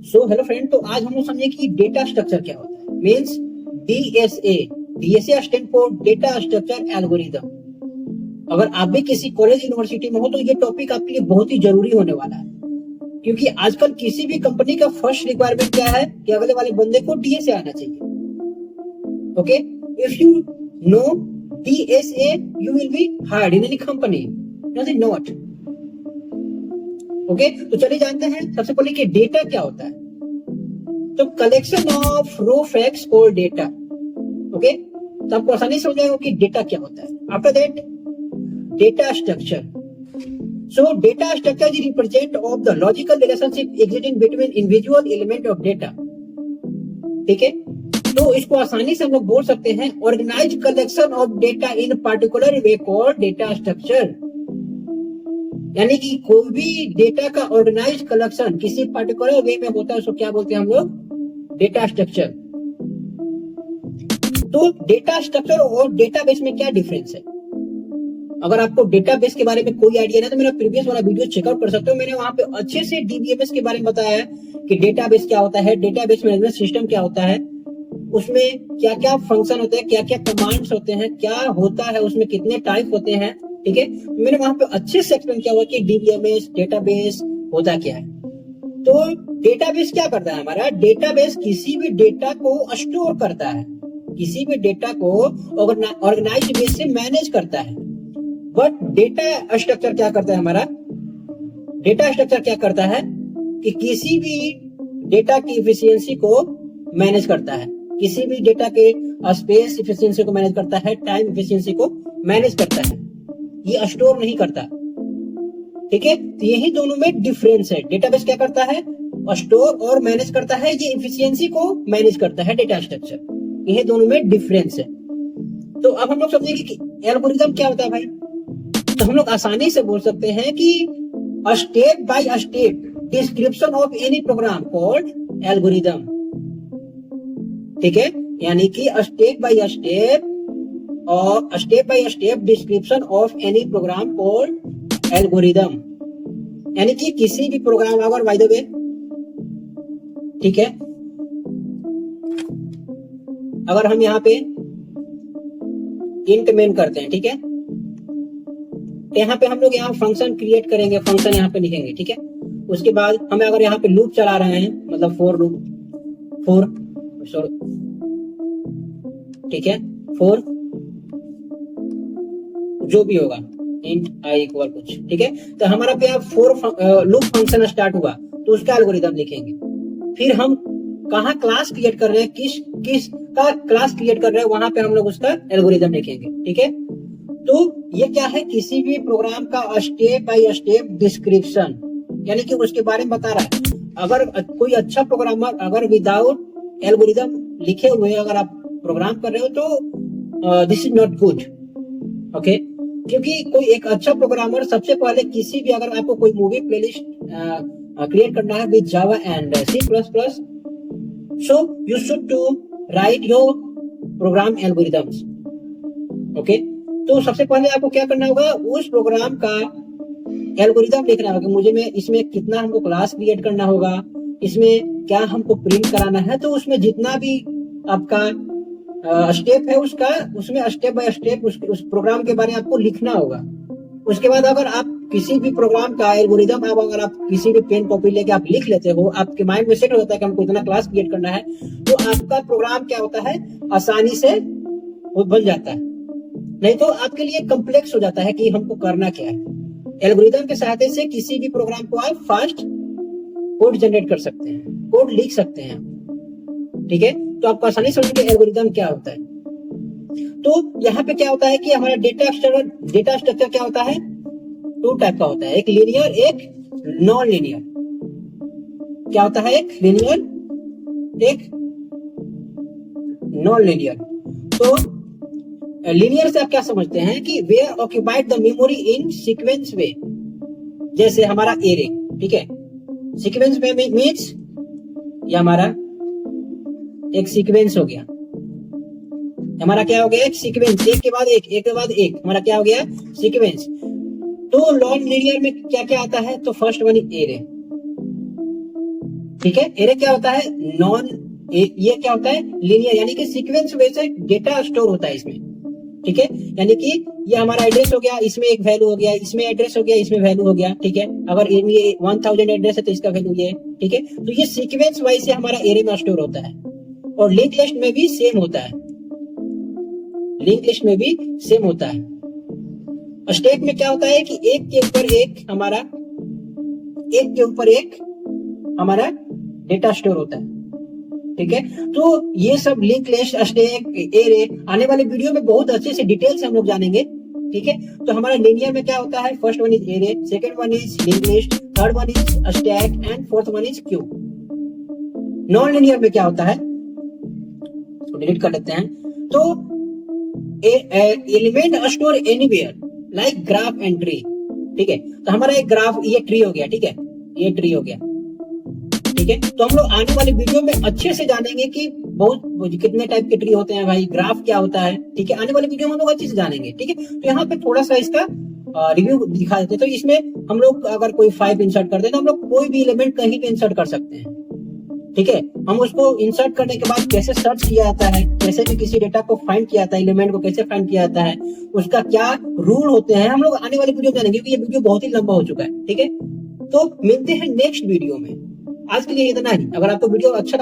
So hello friend, तो आज हम लोग समझे कि डेटा स्ट्रक्चर क्या होता है। Means DSA. DSA stand for data structure algorithm. अगर आप भी किसी कॉलेज यूनिवर्सिटी में हो तो ये टॉपिक आपके लिए बहुत ही जरूरी होने वाला है, क्योंकि आजकल किसी भी कंपनी का फर्स्ट रिक्वायरमेंट क्या है कि अगले वाले बंदे को डीएसए आना चाहिए। Okay, if you know DSA you will be hired in any company, nothing not. Okay, तो चलिए जानते हैं सबसे पहले कि डेटा क्या होता है। तो कलेक्शन ऑफ रो फैक्ट्स और डेटा। ओके, तो आपको आसानी समझ आएगा कि डेटा क्या होता है। After that data structure. So data structure is represent of the logical relationship existing between individual element of data. ठीक है, तो इसको आसानी से हम लोग बोल सकते हैं organised collection of data in particular way called data structure. यानी कि कोई भी डेटा का ऑर्गेनाइज्ड कलेक्शन किसी पर्टिकुलर वे में होता है, उसको क्या बोलते हैं हम लोग? Data structure. तो डेटा स्ट्रक्चर और डेटाबेस में क्या डिफरेंस है? अगर आपको डेटाबेस के बारे में कोई आइडिया नहीं तो मेरा प्रीवियस वाला वीडियो चेकआउट कर सकते हो। मैंने वहां पे अच्छे से डीबीएमएस के बारे में बताया है कि डेटाबेस क्या होता है, डेटाबेस मैनेजमेंट सिस्टम क्या होता है, उसमें क्या क्या फंक्शन होते हैं, क्या क्या कमांड्स होते हैं, क्या होता है उसमें, कितने टाइप होते हैं। ठीक है, मैंने वहां पे अच्छे से एक्सप्लेन किया हुआ कि डीबीएमएस डेटाबेस होता क्या है। तो डेटाबेस क्या करता है? हमारा डेटाबेस किसी भी डेटा को स्टोर करता है, किसी भी डेटा को ऑर्गेनाइज्ड वे से मैनेज करता है। बट डेटा स्ट्रक्चर क्या करता है? हमारा डेटा स्ट्रक्चर क्या करता है कि किसी भी डेटा की इफिशियंसी को मैनेज करता है, किसी भी डेटा के स्पेस इफिशियंसी को मैनेज करता है, टाइम इफिशियंसी को मैनेज करता है, ये स्टोर नहीं करता। ठीक है, तो यही दोनों में डिफरेंस है। डेटाबेस क्या करता है? स्टोर और मैनेज करता है, ये इफिशियंसी को मैनेज करता है डेटा स्ट्रक्चर। यही दोनों में डिफरेंस है। तो अब हम लोग समझेंगे कि एल्गोरिथम क्या होता है भाई। तो हम लोग आसानी से बोल सकते हैं कि step by step description of any program called algorithm. ठीक है, यानी कि स्टेप बाय स्टेप और step by step description of any program called algorithm. यानी कि किसी भी प्रोग्राम, अगर बाय द वे, ठीक है, अगर हम यहाँ पे इंट मेन करते हैं, ठीक है, यहाँ पे हम लोग यहाँ फंक्शन क्रिएट करेंगे, फंक्शन यहाँ पे लिखेंगे। ठीक है, उसके बाद हमें अगर यहाँ पे लूप चला रहे हैं, मतलब फॉर लूप, ठीक है, फॉर जो भी होगा इंट आई इक्वल कुछ, ठीक है, तो हमारा पे यहाँ फॉर लूप फंक्शन स्टार्ट हुआ तो उसका एल्गोरिथम लिखेंगे। फिर हम कहाँ क्लास क्रिएट कर रहे हैं, किस का क्लास क्रिएट कर रहे हैं, वहां पे हम लोग उसका एल्गोरिथम लिखेंगे। ठीक है, तो ये क्या है? किसी भी प्रोग्राम का स्टेप बाय स्टेप डिस्क्रिप्शन, यानी कि उसके बारे में बता रहा है। अगर कोई अच्छा प्रोग्रामर अगर विदाउट एल्गोरिथम लिखे हुए अगर आप प्रोग्राम कर रहे हो तो this is not good. Okay, क्योंकि कोई एक अच्छा प्रोग्रामर सबसे पहले किसी भी, अगर आपको कोई मूवी प्लेलिस्ट क्रिएट करना है with Java and C++, so you should to write your program algorithms. Okay, तो सबसे पहले आपको क्या करना होगा? उस प्रोग्राम का एल्गोरिथम देखना होगा कि मुझे में इसमें कितना हमको क्लास क्रिएट करना होगा, इसमें क्या हमको प्रिंट कराना है। तो उसमें जितना भी आपका स्टेप है उसका, उसमें स्टेप बाय स्टेप उस प्रोग्राम के बारे में आपको लिखना होगा। उसके बाद अगर आप किसी भी प्रोग्राम का एल्गोरिथम अगर आप किसी भी पेन कॉपी लेके आप लिख लेते हो, आपके माइंड में सेट हो जाता है कि हमको इतना क्लास क्रिएट करना है, तो आपका प्रोग्राम क्या होता है? आसानी से वो बन जाता है। नहीं तो आपके लिए कॉम्प्लेक्स हो जाता है कि हमको करना क्या है। एल्गोरिथम के सहायता से किसी भी प्रोग्राम को आप फास्ट कोड जनरेट कर सकते हैं, कोड लिख सकते हैं। ठीक है, तो आपको आसानी से समझिए एल्गोरिथम क्या होता है। तो यहाँ पे क्या होता है कि हमारा डेटा स्ट्रक्चर क्या होता है? टू टाइप का होता है, एक लीनियर, एक नॉन लीनियर। क्या होता है? एक लीनियर, एक नॉन लीनियर। तो लीनियर से आप क्या समझते हैं कि where occupied the memory in sequence way. जैसे हमारा एरे, ठीक है, सीक्वेंस वे मीन्स ये हमारा एक सीक्वेंस हो गया। हमारा क्या हो गया? एक सीक्वेंस, एक के बाद एक, एक के बाद एक, हमारा क्या हो गया? सीक्वेंस। तो नॉन लीनियर में क्या क्या आता है? तो फर्स्ट वन एरे, ठीक है। एरे क्या होता है? ये क्या होता है? लीनियर, यानी कि सीक्वेंस में से डेटा स्टोर होता है इसमें। ठीक है, यानी कि ये हमारा एड्रेस हो गया, इसमें एक वैल्यू हो गया, इसमें एड्रेस हो गया, इसमें वैल्यू हो गया। ठीक है, अगर ये 1000 एड्रेस है तो इसका वैल्यू ये। ठीक है, तो ये सीक्वेंस वाइज से हमारा एरे में स्टोर होता है। और लिंक लिस्ट में भी सेम होता है, लिंक लिस्ट में भी सेम होता है। स्टैक में क्या होता है कि एक के ऊपर एक हमारा डेटा स्टोर होता है। ठीक है, तो ये सब लिंक लिस्ट, स्टैक, एरे आने वाले वीडियो में बहुत अच्छे से डिटेल से हम लोग जानेंगे। ठीक है, तो हमारा लीनियर में क्या होता है? First one is array, second one is link list, third one is stack and fourth one is Q. Non linear में क्या होता है? तो डिलीट कर लेते हैं। तो element store anywhere like graph and tree. ठीक है, तो हमारा एक ग्राफ, ये ट्री हो गया। ठीक है, ये ट्री हो गया। ठीक है, तो हम लोग आने वाले वीडियो में अच्छे से जानेंगे कि बहुत कितने टाइप के ट्री होते हैं भाई, ग्राफ क्या होता है। ठीक है, आने वाले वीडियो में हम लोग अच्छे से जानेंगे। ठीक है, तो यहाँ पे थोड़ा सा इसका रिव्यू दिखा देते हैं। तो इसमें हम लोग अगर कोई 5 इंसर्ट करते हैं तो हम लोग कोई भी एलिमेंट कहीं पे इंसर्ट कर सकते हैं। ठीक है, हम उसको इंसर्ट करने के बाद कैसे सर्च किया जाता है, कैसे भी किसी डेटा को फाइंड किया जाता है, एलिमेंट को कैसे फाइंड किया जाता है, उसका क्या रूल होते हैं, हम लोग आने वाले वीडियो में जानेंगे, क्योंकि ये वीडियो बहुत ही लंबा हो चुका है। ठीक है, तो मिलते हैं नेक्स्ट वीडियो में। आज के लिए इतना ही। अगर आपको वीडियो अच्छा